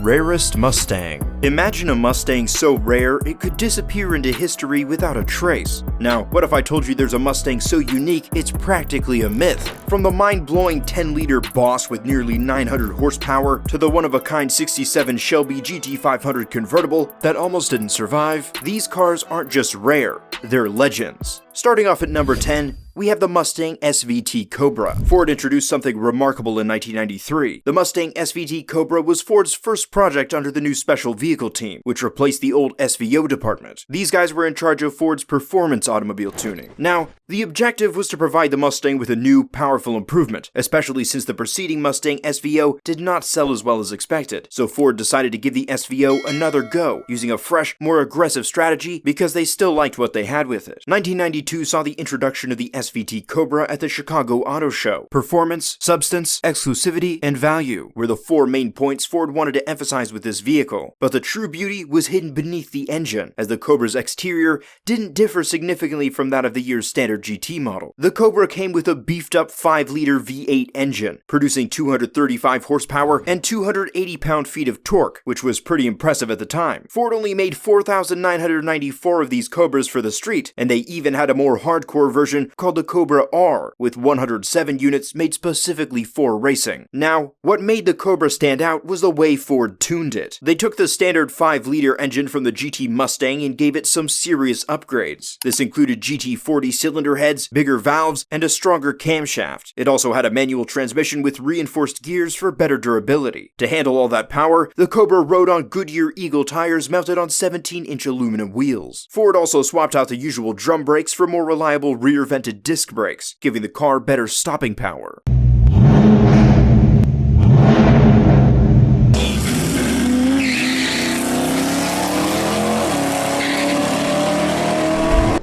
Rarest Mustang. Imagine a Mustang so rare it could disappear into history without a trace. Now, what if I told you there's a Mustang so unique it's practically a myth? From the mind-blowing 10-liter Boss with nearly 900 horsepower to the one-of-a-kind 67 Shelby GT500 Convertible that almost didn't survive, these cars aren't just rare, they're legends. Starting off at number 10, we have the Mustang SVT Cobra. Ford introduced something remarkable in 1993. The Mustang SVT Cobra was Ford's first project under the new special vehicle team, which replaced the old SVO department. These guys were in charge of Ford's performance automobile tuning. Now, the objective was to provide the Mustang with a new, powerful improvement, especially since the preceding Mustang SVO did not sell as well as expected. So Ford decided to give the SVO another go, using a fresh, more aggressive strategy because they still liked what they had with it. 1992 saw the introduction of the SVT Cobra at the Chicago Auto Show. Performance, substance, exclusivity, and value were the four main points Ford wanted to emphasize with this vehicle. But the true beauty was hidden beneath the engine, as the Cobra's exterior didn't differ significantly from that of the year's standard GT model. The Cobra came with a beefed-up 5-liter V8 engine, producing 235 horsepower and 280 pound-feet of torque, which was pretty impressive at the time. Ford only made 4,994 of these Cobras for the street, and they even had a more hardcore version called the Cobra R, with 107 units made specifically for racing. Now, what made the Cobra stand out was the way Ford tuned it. They took the standard 5-liter engine from the GT Mustang and gave it some serious upgrades. This included GT40 cylinder heads, bigger valves, and a stronger camshaft. It also had a manual transmission with reinforced gears for better durability. To handle all that power, the Cobra rode on Goodyear Eagle tires mounted on 17-inch aluminum wheels. Ford also swapped out the usual drum brakes for more reliable rear-vented disc brakes, giving the car better stopping power.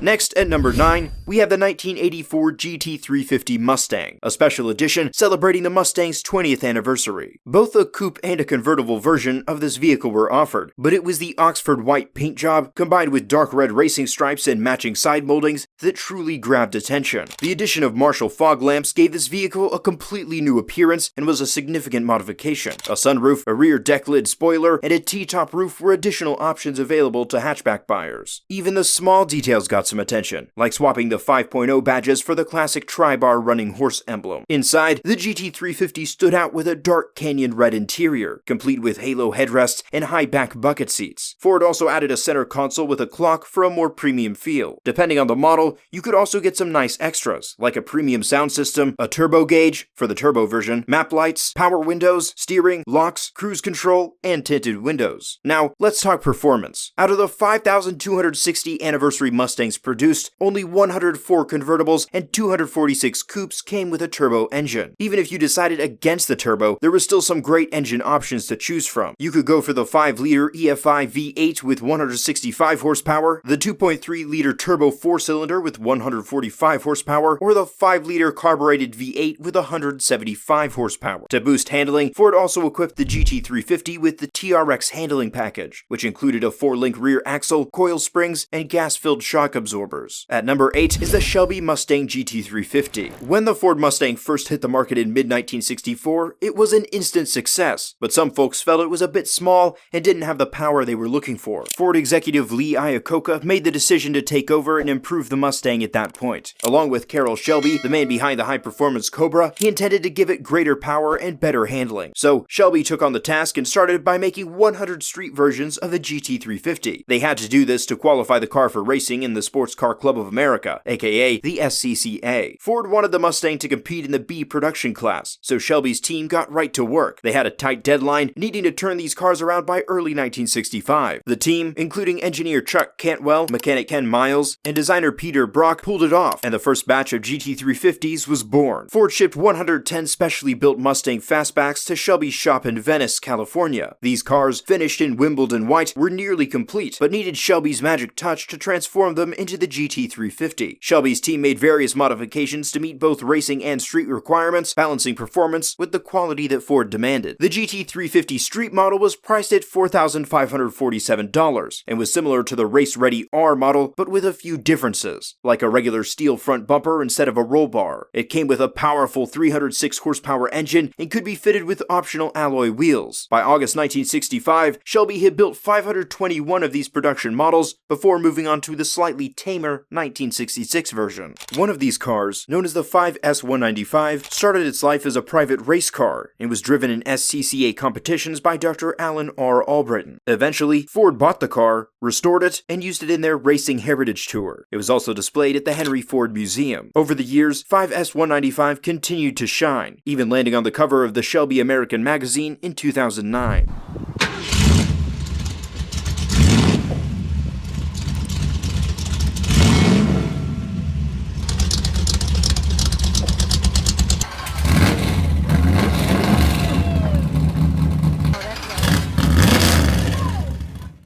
Next, at number 9, we have the 1984 GT350 Mustang, a special edition celebrating the Mustang's 20th anniversary. Both a coupe and a convertible version of this vehicle were offered, but it was the Oxford white paint job combined with dark red racing stripes and matching side moldings that truly grabbed attention. The addition of Marshall fog lamps gave this vehicle a completely new appearance and was a significant modification. A sunroof, a rear deck lid spoiler, and a T-top roof were additional options available to hatchback buyers. Even the small details got some attention, like swapping the 5.0 badges for the classic tri-bar running horse emblem. Inside, the GT350 stood out with a dark canyon red interior, complete with halo headrests and high back bucket seats. Ford also added a center console with a clock for a more premium feel. Depending on the model, you could also get some nice extras, like a premium sound system, a turbo gauge for the turbo version, map lights, power windows, steering, locks, cruise control, and tinted windows. Now, let's talk performance. Out of the 5,260 anniversary Mustangs produced, only 104 convertibles and 246 coupes came with a turbo engine. Even if you decided against the turbo, there was still some great engine options to choose from. You could go for the 5-liter EFI V8 with 165 horsepower, the 2.3-liter turbo 4-cylinder with 145 horsepower, or the 5-liter carbureted V8 with 175 horsepower. To boost handling, Ford also equipped the GT350 with the TRX handling package, which included a 4-link rear axle, coil springs, and gas-filled shock absorbers. At number 8 is the Shelby Mustang GT350. When the Ford Mustang first hit the market in mid-1964, it was an instant success, but some folks felt it was a bit small and didn't have the power they were looking for. Ford executive Lee Iacocca made the decision to take over and improve the Mustang at that point. Along with Carroll Shelby, the man behind the high-performance Cobra, he intended to give it greater power and better handling. So Shelby took on the task and started by making 100 street versions of the GT350. They had to do this to qualify the car for racing in the Sports Car Club of America, aka the SCCA. Ford wanted the Mustang to compete in the B production class, so Shelby's team got right to work. They had a tight deadline, needing to turn these cars around by early 1965. The team, including engineer Chuck Cantwell, mechanic Ken Miles, and designer Peter Brock, pulled it off, and the first batch of GT350s was born. Ford shipped 110 specially built Mustang fastbacks to Shelby's shop in Venice, California. These cars, finished in Wimbledon white, were nearly complete, but needed Shelby's magic touch to transform them into into the GT350. Shelby's team made various modifications to meet both racing and street requirements, balancing performance with the quality that Ford demanded. The GT350 street model was priced at $4,547 and was similar to the race-ready R model, but with a few differences, like a regular steel front bumper instead of a roll bar. It came with a powerful 306 horsepower engine and could be fitted with optional alloy wheels. By August 1965, Shelby had built 521 of these production models before moving on to the slightly tamer 1966 version. One of these cars, known as the 5S195, started its life as a private race car and was driven in SCCA competitions by Dr. Alan R. Albritton. Eventually, Ford bought the car, restored it, and used it in their Racing Heritage Tour. It was also displayed at the Henry Ford Museum. Over the years, 5S195 continued to shine, even landing on the cover of the Shelby American magazine in 2009.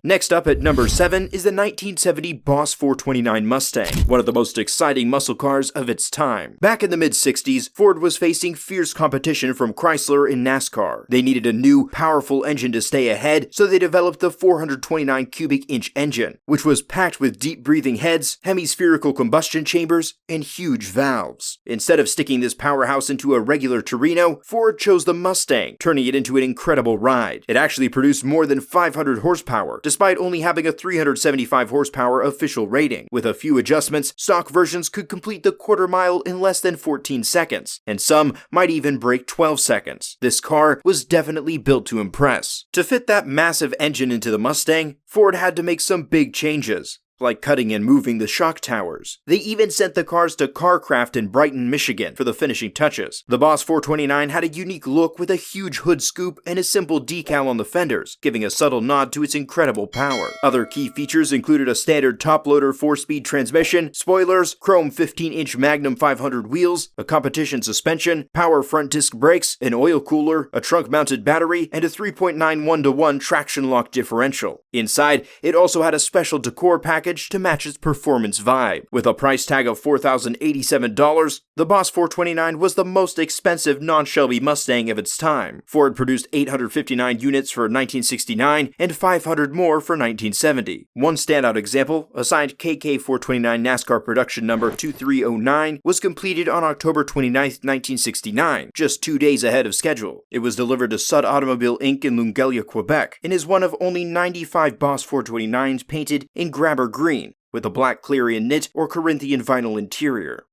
Next up at number 7 is the 1970 Boss 429 Mustang, one of the most exciting muscle cars of its time. Back in the mid-60s, Ford was facing fierce competition from Chrysler in NASCAR. They needed a new, powerful engine to stay ahead, so they developed the 429 cubic inch engine, which was packed with deep-breathing heads, hemispherical combustion chambers, and huge valves. Instead of sticking this powerhouse into a regular Torino, Ford chose the Mustang, turning it into an incredible ride. It actually produced more than 500 horsepower, despite only having a 375 horsepower official rating. With a few adjustments, stock versions could complete the quarter mile in less than 14 seconds, and some might even break 12 seconds. This car was definitely built to impress. To fit that massive engine into the Mustang, Ford had to make some big changes, like cutting and moving the shock towers. They even sent the cars to Carcraft in Brighton, Michigan for the finishing touches. The Boss 429 had a unique look with a huge hood scoop and a simple decal on the fenders, giving a subtle nod to its incredible power. Other key features included a standard top-loader 4-speed transmission, spoilers, chrome 15-inch Magnum 500 wheels, a competition suspension, power front disc brakes, an oil cooler, a trunk-mounted battery, and a 3.91-to-1 traction lock differential. Inside, it also had a special decor package to match its performance vibe. With a price tag of $4,087, the Boss 429 was the most expensive non-Shelby Mustang of its time. Ford produced 859 units for 1969 and 500 more for 1970. One standout example, assigned KK429 NASCAR production number 2309, was completed on October 29, 1969, just 2 days ahead of schedule. It was delivered to Sud Automobile Inc. in Longueuil, Quebec, and is one of only 95 Boss 429s painted in grabber green, with a black Clarion knit or Corinthian vinyl interior.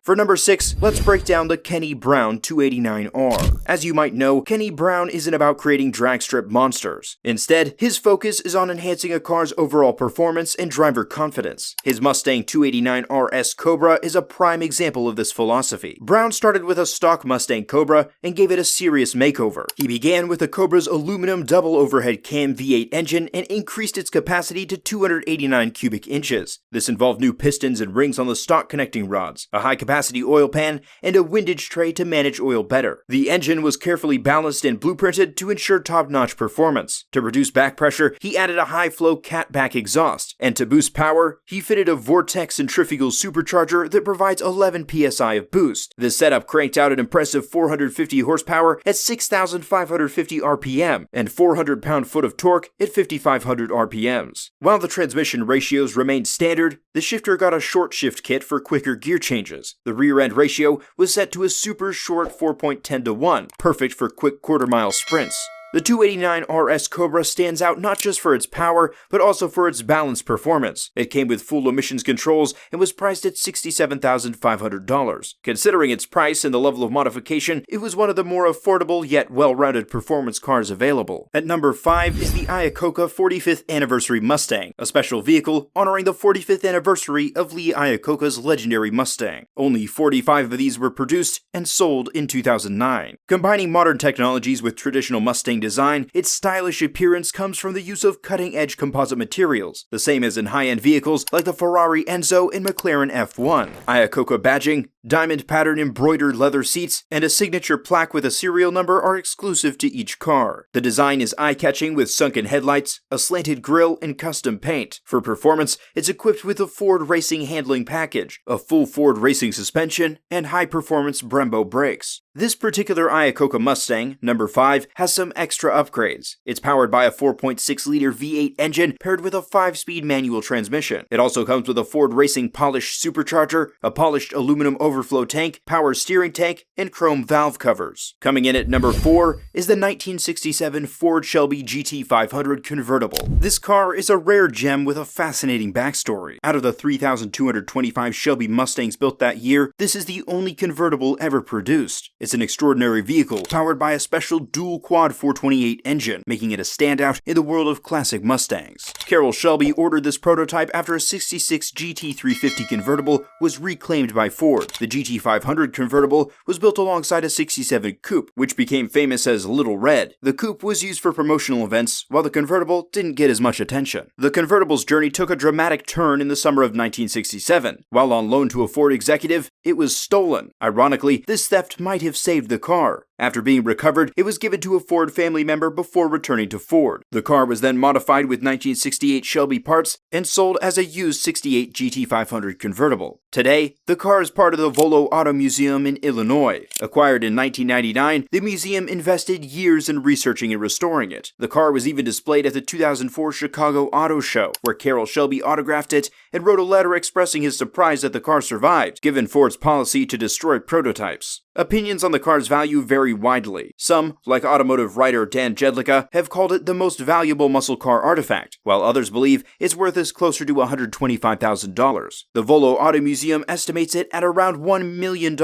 For number 6, let's break down the Kenny Brown 289R. As you might know, Kenny Brown isn't about creating drag strip monsters. Instead, his focus is on enhancing a car's overall performance and driver confidence. His Mustang 289RS Cobra is a prime example of this philosophy. Brown started with a stock Mustang Cobra and gave it a serious makeover. He began with the Cobra's aluminum double overhead cam V8 engine and increased its capacity to 289 cubic inches. This involved new pistons and rings on the stock connecting rods, a high-capacity oil pan, and a windage tray to manage oil better. The engine was carefully balanced and blueprinted to ensure top-notch performance. To reduce back pressure, he added a high-flow catback exhaust, and to boost power, he fitted a Vortex centrifugal supercharger that provides 11 psi of boost. This setup cranked out an impressive 450 horsepower at 6,550 RPM and 400 pound-foot of torque at 5,500 RPMs. While the transmission ratios remained standard, the shifter got a short shift kit for quicker gear changes. The rear-end ratio was set to a super short 4.10-to-1, perfect for quick quarter-mile sprints. The 289RS Cobra stands out not just for its power, but also for its balanced performance. It came with full emissions controls and was priced at $67,500. Considering its price and the level of modification, it was one of the more affordable yet well-rounded performance cars available. At number 5 is the Iacocca 45th Anniversary Mustang, a special vehicle honoring the 45th anniversary of Lee Iacocca's legendary Mustang. Only 45 of these were produced and sold in 2009. Combining modern technologies with traditional Mustang stunning design, its stylish appearance comes from the use of cutting-edge composite materials, the same as in high-end vehicles like the Ferrari Enzo and McLaren F1. Iacocca badging, diamond pattern embroidered leather seats, and a signature plaque with a serial number are exclusive to each car. The design is eye-catching with sunken headlights, a slanted grille, and custom paint. For performance, it's equipped with a Ford Racing handling package, a full Ford Racing suspension, and high-performance Brembo brakes. This particular Iacocca Mustang, number 5, has some extra upgrades. It's powered by a 4.6-liter V8 engine paired with a 5-speed manual transmission. It also comes with a Ford Racing polished supercharger, a polished aluminum overflow tank, power steering tank, and chrome valve covers. Coming in at number 4 is the 1967 Ford Shelby GT500 Convertible. This car is a rare gem with a fascinating backstory. Out of the 3,225 Shelby Mustangs built that year, this is the only convertible ever produced. It's an extraordinary vehicle powered by a special dual quad 428 engine, making it a standout in the world of classic Mustangs. Carroll Shelby ordered this prototype after a 66 GT350 convertible was reclaimed by Ford. The GT500 convertible was built alongside a 67 coupe, which became famous as Little Red. The coupe was used for promotional events, while the convertible didn't get as much attention. The convertible's journey took a dramatic turn in the summer of 1967. While on loan to a Ford executive, it was stolen. Ironically, this theft might have saved the car. After being recovered, it was given to a Ford family member before returning to Ford. The car was then modified with 1968 Shelby parts and sold as a used 68 GT500 convertible. Today, the car is part of the Volo Auto Museum in Illinois. Acquired in 1999, the museum invested years in researching and restoring it. The car was even displayed at the 2004 Chicago Auto Show, where Carroll Shelby autographed it and wrote a letter expressing his surprise that the car survived, given Ford's policy to destroy prototypes. Opinions on the car's value vary widely. Some, like automotive writer Dan Jedlicka, have called it the most valuable muscle car artifact, while others believe its worth is closer to $125,000. The Volo Auto Museum estimates it at around $1 million,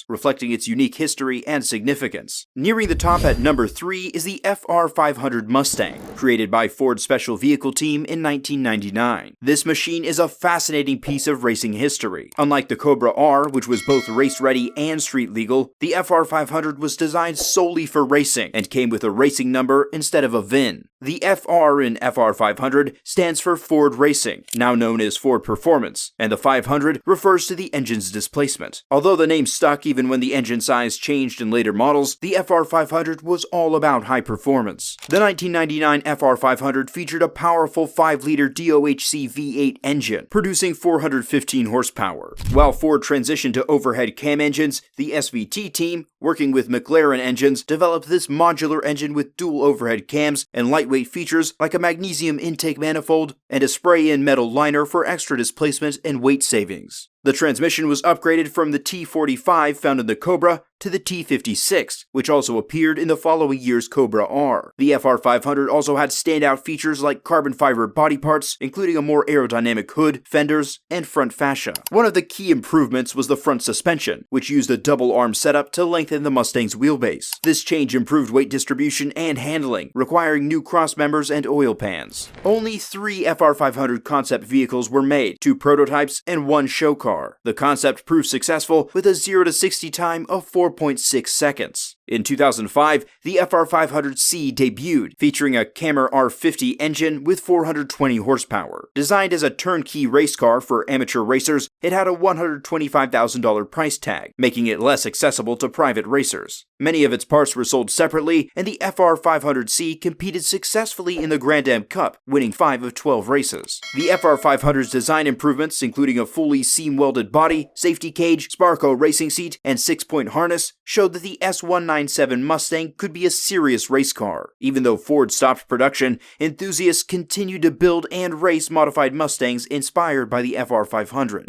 reflecting its unique history and significance. Nearing the top at number 3 is the FR500 Mustang, created by Ford's Special Vehicle Team in 1999. This machine is a fascinating piece of racing history. Unlike the Cobra R, which was both race-ready and street-legal, the FR500 was designed solely for racing and came with a racing number instead of a VIN. The FR in FR500 stands for Ford Racing, now known as Ford Performance, and the 500 refers to the engine's displacement. Although the name stuck even when the engine size changed in later models, the FR500 was all about high performance. The 1999 FR500 featured a powerful 5-liter DOHC V8 engine, producing 415 horsepower. While Ford transitioned to overhead cam engines, the SVT team, working with McLaren engines, developed this modular engine with dual overhead cams and lightweight features like a magnesium intake manifold and a spray-in metal liner for extra displacement and weight savings. The transmission was upgraded from the T45 found in the Cobra to the T56, which also appeared in the following year's Cobra R. The FR500 also had standout features like carbon fiber body parts, including a more aerodynamic hood, fenders, and front fascia. One of the key improvements was the front suspension, which used a double-arm setup to lengthen the Mustang's wheelbase. This change improved weight distribution and handling, requiring new cross members and oil pans. Only 3 FR500 concept vehicles were made, 2 prototypes and 1 show car. The concept proved successful with a 0 to 60 time of 4.6 seconds. In 2005, the FR500C debuted, featuring a Cammer R50 engine with 420 horsepower. Designed as a turnkey race car for amateur racers, it had a $125,000 price tag, making it less accessible to private racers. Many of its parts were sold separately, and the FR500C competed successfully in the Grand Am Cup, winning 5 of 12 races. The FR500's design improvements, including a fully seam-welded body, safety cage, Sparco racing seat, and 6-point harness, showed that the S197 Mustang could be a serious race car. Even though Ford stopped production, enthusiasts continued to build and race modified Mustangs inspired by the FR500.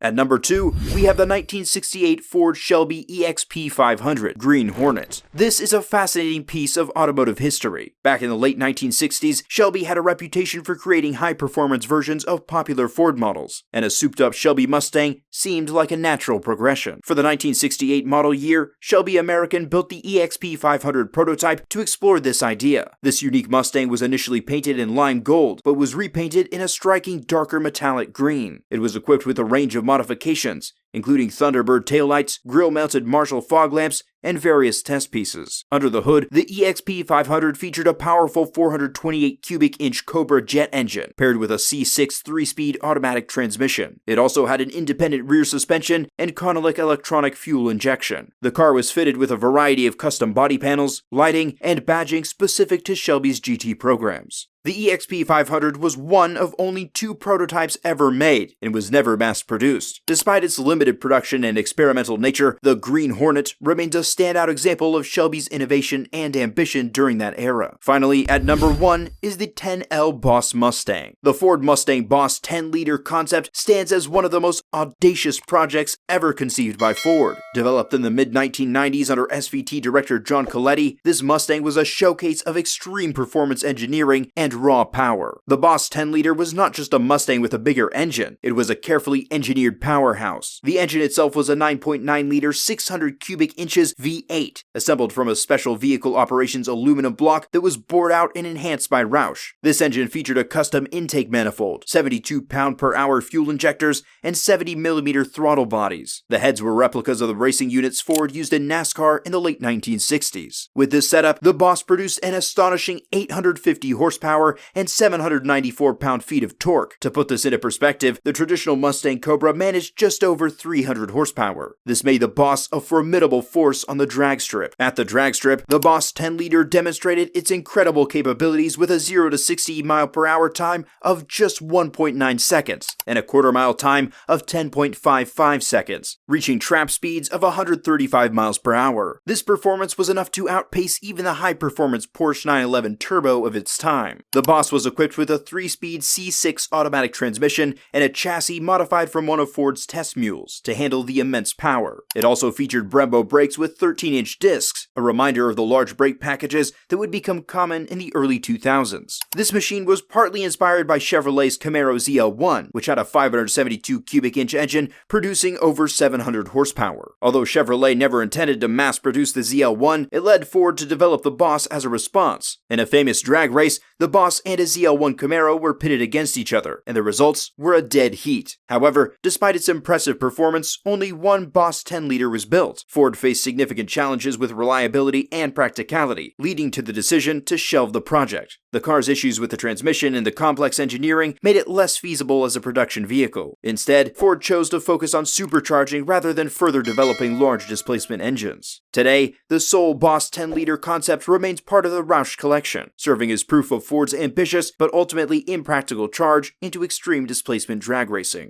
At number 2, we have the 1968 Ford Shelby EXP500 Green Hornet. This is a fascinating piece of automotive history. Back in the late 1960s, Shelby had a reputation for creating high-performance versions of popular Ford models, and a souped-up Shelby Mustang seemed like a natural progression. For the 1968 model year, Shelby American built the EXP500 prototype to explore this idea. This unique Mustang was initially painted in lime gold, but was repainted in a striking darker metallic green. It was equipped with a range of modifications, including Thunderbird taillights, grille-mounted Marshall fog lamps, and various test pieces. Under the hood, the EXP500 featured a powerful 428 cubic inch Cobra jet engine, paired with a C6 3-speed automatic transmission. It also had an independent rear suspension and Connellic electronic fuel injection. The car was fitted with a variety of custom body panels, lighting, and badging specific to Shelby's GT programs. The EXP500 was one of only 2 prototypes ever made and was never mass-produced. Despite its limited production and experimental nature, the Green Hornet remains a standout example of Shelby's innovation and ambition during that era. Finally, at number 1 is the 10L Boss Mustang. The Ford Mustang Boss 10-liter concept stands as one of the most audacious projects ever conceived by Ford. Developed in the mid-1990s under SVT director John Coletti, this Mustang was a showcase of extreme performance engineering and raw power. The Boss 10-liter was not just a Mustang with a bigger engine, it was a carefully engineered powerhouse. The engine itself was a 9.9-liter 600 cubic inches V8, assembled from a special vehicle operations aluminum block that was bored out and enhanced by Roush. This engine featured a custom intake manifold, 72 pound-per-hour fuel injectors, and 70mm throttle bodies. The heads were replicas of the racing units Ford used in NASCAR in the late 1960s. With this setup, the Boss produced an astonishing 850 horsepower and 794 pound-feet of torque. To put this into perspective, the traditional Mustang Cobra managed just over 300 horsepower. This made the Boss a formidable force on the drag strip. At the drag strip, the Boss 10-liter demonstrated its incredible capabilities with a 0 to 60 mile/hour time of just 1.9 seconds and a quarter-mile time of 10.55 seconds, reaching trap speeds of 135 miles per hour. This performance was enough to outpace even the high-performance Porsche 911 Turbo of its time. The Boss was equipped with a 3-speed C6 automatic transmission and a chassis modified from one of Ford's test mules to handle the immense power. It also featured Brembo brakes with 13-inch discs, a reminder of the large brake packages that would become common in the early 2000s. This machine was partly inspired by Chevrolet's Camaro ZL1, which had a 572 cubic inch engine producing over 700 horsepower. Although Chevrolet never intended to mass-produce the ZL1, it led Ford to develop the Boss as a response. In a famous drag race, the Boss and a ZL1 Camaro were pitted against each other, and the results were a dead heat. However, despite its impressive performance, only one Boss 10-liter was built. Ford faced significant challenges with reliability and practicality, leading to the decision to shelve the project. The car's issues with the transmission and the complex engineering made it less feasible as a production vehicle. Instead, Ford chose to focus on supercharging rather than further developing large displacement engines. Today, the sole Boss 10-liter concept remains part of the Roush collection, serving as proof of Ford's ambitious but ultimately impractical charge into extreme displacement drag racing.